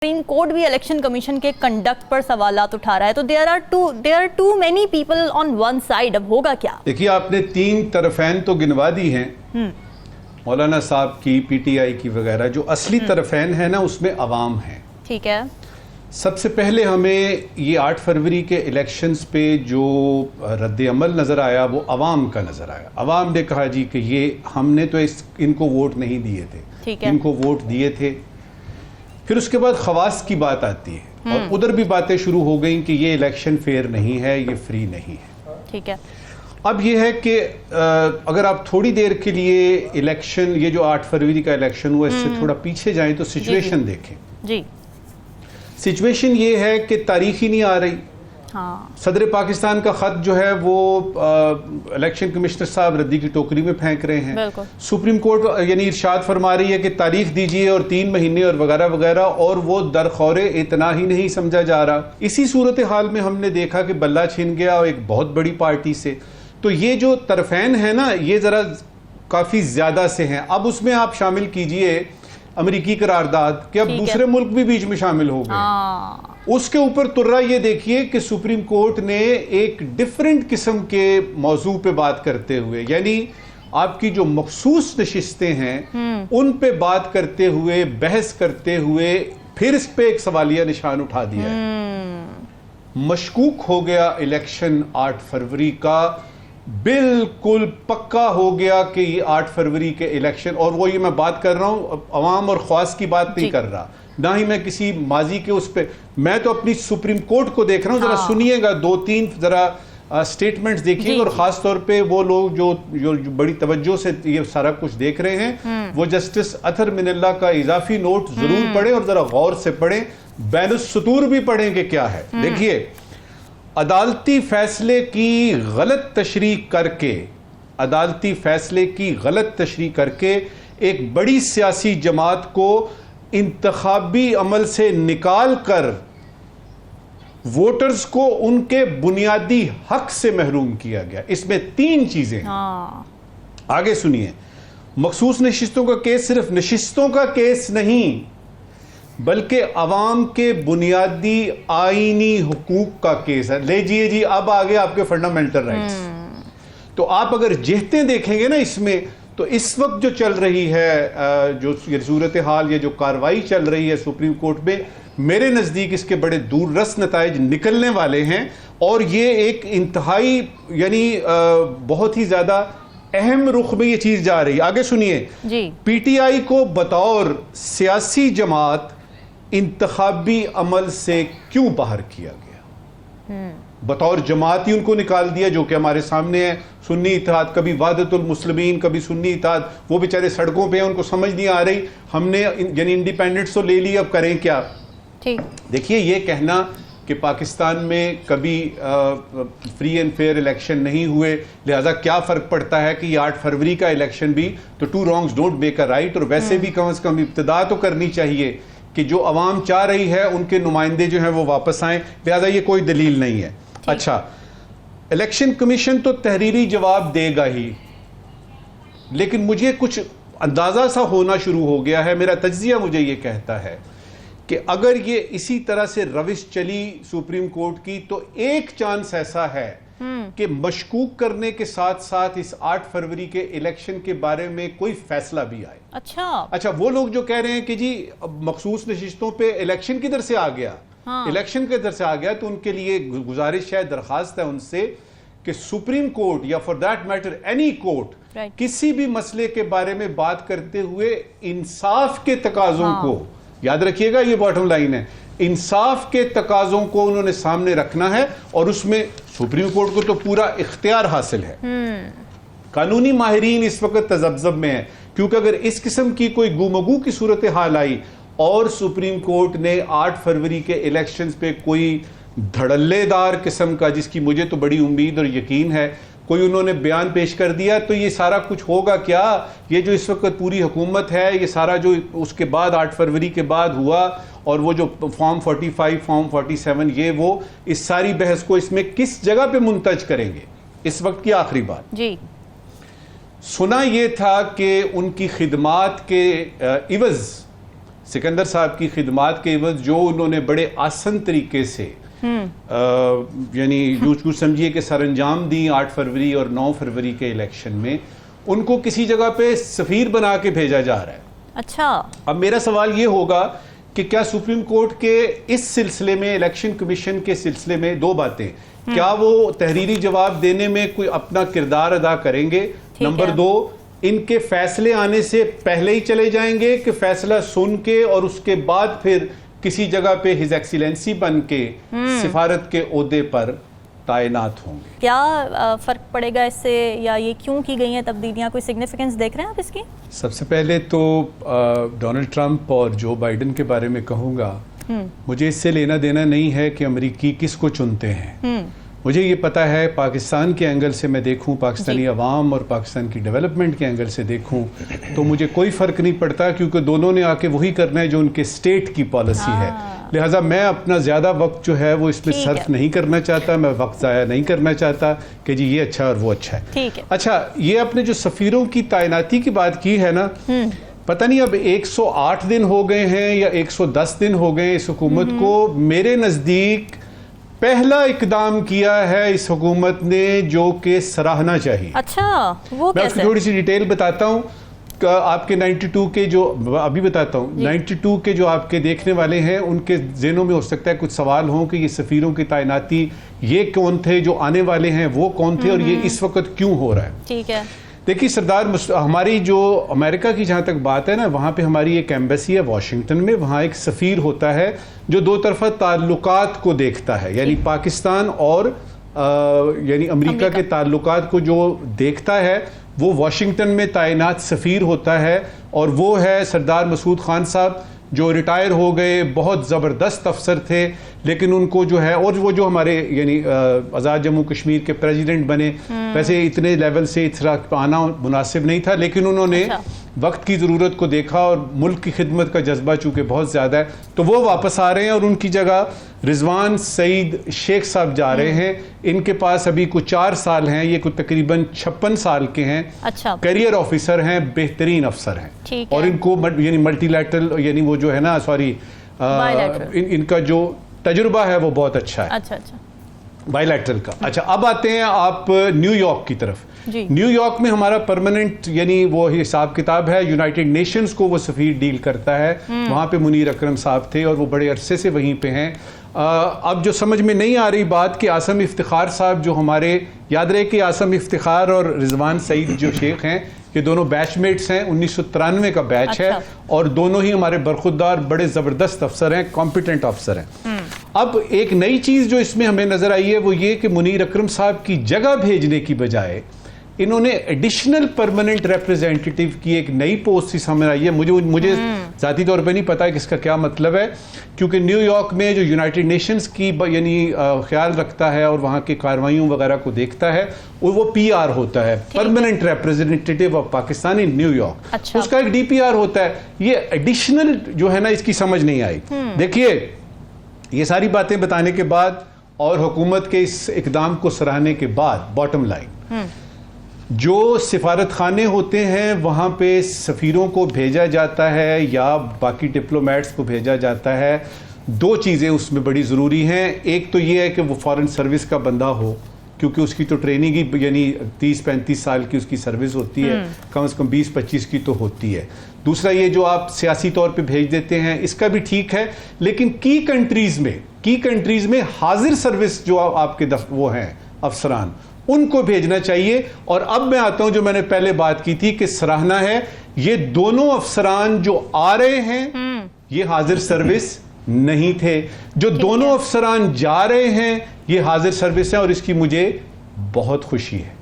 Supreme court भी election commission के conduct पर सवालात उठा रहा है, तो there are too many people on one side. अब होगा क्या? देखिए, आपने तीन तरफैन तो गिनवा दी हैं, मौलाना साहब की, पीटीआई की वगैरह। जो असली तरफैन है ना, उसमें अवाम है। ठीक है। सबसे पहले हमें ये 8 फरवरी के इलेक्शंस पे जो रद्द अमल नज़र आया वो अवाम का नज़र आया। अवाम ने कहा जी कि ये हमने तो इनको वोट नहीं दिए थे, ठीक है, इनको वोट दिए थे। फिर उसके बाद खवास की बात आती है और उधर भी बातें शुरू हो गई कि ये इलेक्शन फेयर नहीं है, ये फ्री नहीं है। ठीक है। अब ये है कि अगर आप थोड़ी देर के लिए इलेक्शन, ये जो 8 फरवरी का इलेक्शन हुआ, इससे थोड़ा पीछे जाएं तो सिचुएशन देखें जी। सिचुएशन ये है कि तारीख ही नहीं आ रही। हाँ। सदर पाकिस्तान का खत जो है वो इलेक्शन कमिश्नर साहब रद्दी की टोकरी में फेंक रहे हैं। सुप्रीम कोर्ट यानी इरशाद फरमा रही है कि तारीख दीजिए और 3 महीने और वगैरह वगैरह, और वो दरखौरे इतना ही नहीं समझा जा रहा। इसी सूरत हाल में हमने देखा कि बल्ला छिन गया एक बहुत बड़ी पार्टी से। तो ये जो तरफैन है ना, ये जरा काफी ज्यादा से हैं। अब उसमें आप शामिल कीजिए अमेरिकी करारदाद कि अब दूसरे मुल्क भी बीच में शामिल हो गए। उसके ऊपर तुर्रा ये देखिए कि सुप्रीम कोर्ट ने एक डिफरेंट किस्म के मौजू पे बात करते हुए, यानी आपकी जो मखसूस नशिस्तें हैं उन पे बात करते हुए, बहस करते हुए, फिर इस पे एक सवालिया निशान उठा दिया है। मशकूक हो गया इलेक्शन 8 फरवरी का, बिल्कुल पक्का हो गया कि ये 8 फरवरी के इलेक्शन, और वो ये मैं बात कर रहा हूं अवाम और ख्वास की बात नहीं कर रहा, ना ही मैं किसी माजी के उस पे, मैं तो अपनी सुप्रीम कोर्ट को देख रहा हूं। जरा सुनिएगा, 2-3 जरा स्टेटमेंट्स देखिएगा, और खास तौर पे वो लोग जो बड़ी तवज्जो से ये सारा कुछ देख रहे हैं, वो जस्टिस अतहर मिनल्ला का इजाफी नोट जरूर पढ़े और जरा गौर से पढ़े, बैनुस्सतूर भी पढ़ें कि क्या है। देखिए, अदालती फैसले की गलत तशरीह करके, अदालती फैसले की गलत तशरीह करके एक बड़ी सियासी जमात को इंतखाबी अमल से निकाल कर वोटर्स को उनके बुनियादी हक से महरूम किया गया। इसमें 3 चीजें हैं। आगे सुनिए। मखसूस नशिस्तों का केस सिर्फ नशिस्तों का केस नहीं, बल्कि अवाम के बुनियादी आईनी हुकूक का केस है। लीजिए जी, अब आगे आपके फंडामेंटल राइट्स। तो आप अगर जेहतें देखेंगे ना इसमें, तो इस वक्त जो चल रही है, जो सूरत हाल, ये जो कार्रवाई चल रही है सुप्रीम कोर्ट में, मेरे नज़दीक इसके बड़े दूररस नताइज निकलने वाले हैं। और ये एक इंतहाई यानी बहुत ही ज़्यादा अहम रुख में ये चीज़ जा रही है। आगे सुनिए। पीटीआई को बतौर सियासी जमात इंतखाबी अमल से क्यों बाहर किया गया? बतौर जमात ही उनको निकाल दिया, जो कि हमारे सामने है। सुन्नी इत्तेहाद, कभी वाहदतुल मुस्लिमीन, कभी सुन्नी इत्तेहाद, वो बेचारे सड़कों पे हैं, उनको समझ नहीं आ रही। हमने यानी इंडिपेंडेंस तो ले ली, अब करें क्या? ठीक। देखिए, ये कहना कि पाकिस्तान में कभी फ्री एंड फेयर इलेक्शन नहीं हुए, लिहाजा क्या फ़र्क पड़ता है कि ये 8 फरवरी का इलेक्शन भी, तो 2 wrongs don't make a right. और वैसे भी कम से कम इब्तिदा तो करनी चाहिए कि जो अवाम चाह रही है उनके नुमाइंदे जो हैं वो वापस आएँ, लिहाजा ये कोई दलील नहीं है। अच्छा, इलेक्शन कमीशन तो तहरीरी जवाब देगा ही, लेकिन मुझे कुछ अंदाज़ा सा होना शुरू हो गया है, मेरा तज्जिया मुझे ये कहता है कि अगर ये इसी तरह से रविश चली सुप्रीम कोर्ट की, तो एक चांस ऐसा है कि मशकूक करने के साथ साथ इस 8 फरवरी के इलेक्शन के बारे में कोई फैसला भी आए। अच्छा, वो लोग जो कह रहे हैं कि जी मखसूस नशिस्तों पे इलेक्शन किधर से आ गया, इलेक्शन किधर से आ गया, तो उनके लिए गुजारिश है, दरखास्त है उनसे कि सुप्रीम कोर्ट या for that matter any court किसी भी मसले के बारे में बात करते हुए इंसाफ के तकाजों को, याद रखिएगा ये बॉटम लाइन है, इंसाफ के तकाजों को उन्होंने सामने रखना है। और उसमें सुप्रीम कोर्ट को तो पूरा इख्तियार हासिल है। कानूनी माहिरीन इस वक्त तजब्जब में है, क्योंकि अगर इस किस्म की कोई गुमगू की सूरत हाल आई और सुप्रीम कोर्ट ने 8 फरवरी के इलेक्शंस पे कोई धड़ल्लेदार किस्म का, जिसकी मुझे तो बड़ी उम्मीद और यकीन है, कोई उन्होंने बयान पेश कर दिया, तो ये सारा कुछ होगा क्या? ये जो इस वक्त पूरी हुकूमत है, ये सारा जो उसके बाद 8 फरवरी के बाद हुआ, और वो जो फॉर्म 45, फॉर्म 47, ये वो, इस सारी बहस को इसमें किस जगह पे मुंतज करेंगे? इस वक्त की आखिरी बात जी, सुना ये था कि उनकी खिदमात के इवज सिकंदर साहब की खिदमात के एवज जो उन्होंने बड़े आसान तरीके से यानी यूं समझिए कि सरंजाम दी 8 फरवरी और 9 फरवरी के इलेक्शन में, उनको किसी जगह पे सफीर बना के भेजा जा रहा है। अच्छा, अब मेरा सवाल ये होगा कि क्या सुप्रीम कोर्ट के इस सिलसिले में, इलेक्शन कमीशन के सिलसिले में दो बातें, क्या वो तहरीरी जवाब देने में कोई अपना किरदार अदा करेंगे? नंबर 2, इनके फैसले आने से पहले ही चले जाएंगे कि फैसला सुन के और उसके बाद फिर किसी जगह पे हिज एक्सीलेंसी बन के सिफारत के ओहदे पर तैनात होंगे? क्या फर्क पड़ेगा इससे, या ये क्यों की गई हैं तब्दीलियां? कोई सिग्निफिकेंस देख रहे हैं आप इसकी? सबसे पहले तो डोनाल्ड ट्रंप और जो बाइडेन के बारे में कहूँगा, मुझे इससे लेना देना नहीं है कि अमेरिकी किसको चुनते हैं। मुझे ये पता है, पाकिस्तान के एंगल से मैं देखूं, पाकिस्तानी अवाम और पाकिस्तान की डेवलपमेंट के एंगल से देखूं, तो मुझे कोई फ़र्क नहीं पड़ता, क्योंकि दोनों ने आके वही करना है जो उनके स्टेट की पॉलिसी है। लिहाजा मैं अपना ज़्यादा वक्त जो है वो इसमें सर्फ नहीं करना चाहता, मैं वक्त ज़ाया नहीं करना चाहता कि जी ये अच्छा और वो अच्छा है। ठीक है। अच्छा, ये आपने जो सफ़ीरों की तैनाती की बात की है ना, पता नहीं अब 108 दिन हो गए हैं या 110 दिन हो गए इस हुकूमत को। मेरे नज़दीक पहला इकदाम किया है इस हुकूमत ने जो कि सराहना चाहिए। अच्छा, वो मैं कैसे? उसकी थोड़ी सी डिटेल बताता हूँ। आपके 92 के जो अभी बताता हूँ, 92 के जो आपके देखने वाले हैं उनके ज़हनों में हो सकता है कुछ सवाल हों कि ये सफ़ीरों की तैनाती, ये कौन थे, जो आने वाले हैं वो कौन थे, और ये इस वक्त क्यों हो रहा है। ठीक है। देखिए सरदार, हमारी जो अमेरिका की जहाँ तक बात है ना, वहाँ पे हमारी एक एम्बेसी है वाशिंगटन में, वहाँ एक सफ़ीर होता है जो दो तरफा ताल्लुकात को देखता है, यानी पाकिस्तान और यानी अमेरिका के ताल्लुकात को जो देखता है, वो वाशिंगटन में तैनात सफ़ीर होता है। और वो है सरदार मसूद खान साहब, जो रिटायर हो गए, बहुत ज़बरदस्त अफसर थे, लेकिन उनको जो है, और वो जो हमारे यानी आज़ाद जम्मू कश्मीर के प्रेसिडेंट बने, वैसे इतने लेवल से इस तरह आना मुनासिब नहीं था, लेकिन उन्होंने वक्त की ज़रूरत को देखा और मुल्क की खिदमत का जज्बा चूँकि बहुत ज़्यादा है, तो वो वापस आ रहे हैं और उनकी जगह रिजवान सईद शेख साहब जा रहे हैं। इनके पास अभी कुछ 4 साल हैं, ये कुछ तकरीबन 56 साल के हैं। अच्छा। करियर ऑफिसर हैं, बेहतरीन अफसर हैं, और इनको यानी मल्टीलैटरल, यानी वो जो है ना, सॉरी, इनका जो तजुर्बा है वो बहुत अच्छा है। अच्छा अच्छा, बायलैटरल का। अच्छा, अब आते हैं आप न्यूयॉर्क की तरफ। न्यूयॉर्क में हमारा परमानेंट यानी वो हिसाब किताब है, यूनाइटेड नेशंस को वो सफ़ीर डील करता है। वहाँ पे मुनीर अकरम साहब थे और वो बड़े अरसे से वहीं पे हैं। अब जो समझ में नहीं आ रही बात कि आसम इफ्तिखार साहब, जो हमारे, याद रहे कि आसम इफ्तिखार और रिजवान सईद जो शेख हैं, ये दोनों बैचमेट्स हैं, 1993 का बैच है, और दोनों ही हमारे बरखुरदार बड़े ज़बरदस्त अफसर हैं, कॉम्पिटेंट अफसर हैं। अब एक नई चीज़ जो इसमें हमें नज़र आई है वो ये कि मुनीर अकरम साहब की जगह भेजने की बजाय इन्होंने एडिशनल परमानेंट रिप्रेजेंटेटिव की एक नई पोस्ट सामने आई है। मुझे ज़ाती तौर पे नहीं पता है कि इसका क्या मतलब है, क्योंकि न्यूयॉर्क में जो यूनाइटेड नेशंस की यानी ख्याल रखता है और वहाँ की कार्रवाइयों वगैरह को देखता है, वो PR होता है, permanent representative of Pakistan in New York. अच्छा। उसका एक DPR होता है। ये एडिशनल जो है ना, इसकी समझ नहीं आई। देखिए, ये सारी बातें बताने के बाद और हुकूमत के इस इकदाम को सराहने के बाद, बॉटम लाइन, जो सिफारत खाने होते हैं वहाँ पे सफ़ीरों को भेजा जाता है या बाकी डिप्लोमेट्स को भेजा जाता है, 2 चीज़ें उसमें बड़ी ज़रूरी हैं। एक तो ये है कि वो फॉरेन सर्विस का बंदा हो, क्योंकि उसकी तो ट्रेनिंग ही यानी 30-35 साल की उसकी सर्विस होती है, कम से कम 20-25 की तो होती है। दूसरा ये जो आप सियासी तौर पे भेज देते हैं, इसका भी ठीक है, लेकिन की कंट्रीज़ में हाजिर सर्विस जो आपके वो हैं अफसरान, उनको भेजना चाहिए। और अब मैं आता हूं, जो मैंने पहले बात की थी कि सराहना है, ये दोनों अफसरान जो आ रहे हैं ये हाजिर सर्विस नहीं थे, जो दोनों अफसरान जा रहे हैं ये हाजिर सर्विस है, और इसकी मुझे बहुत खुशी है।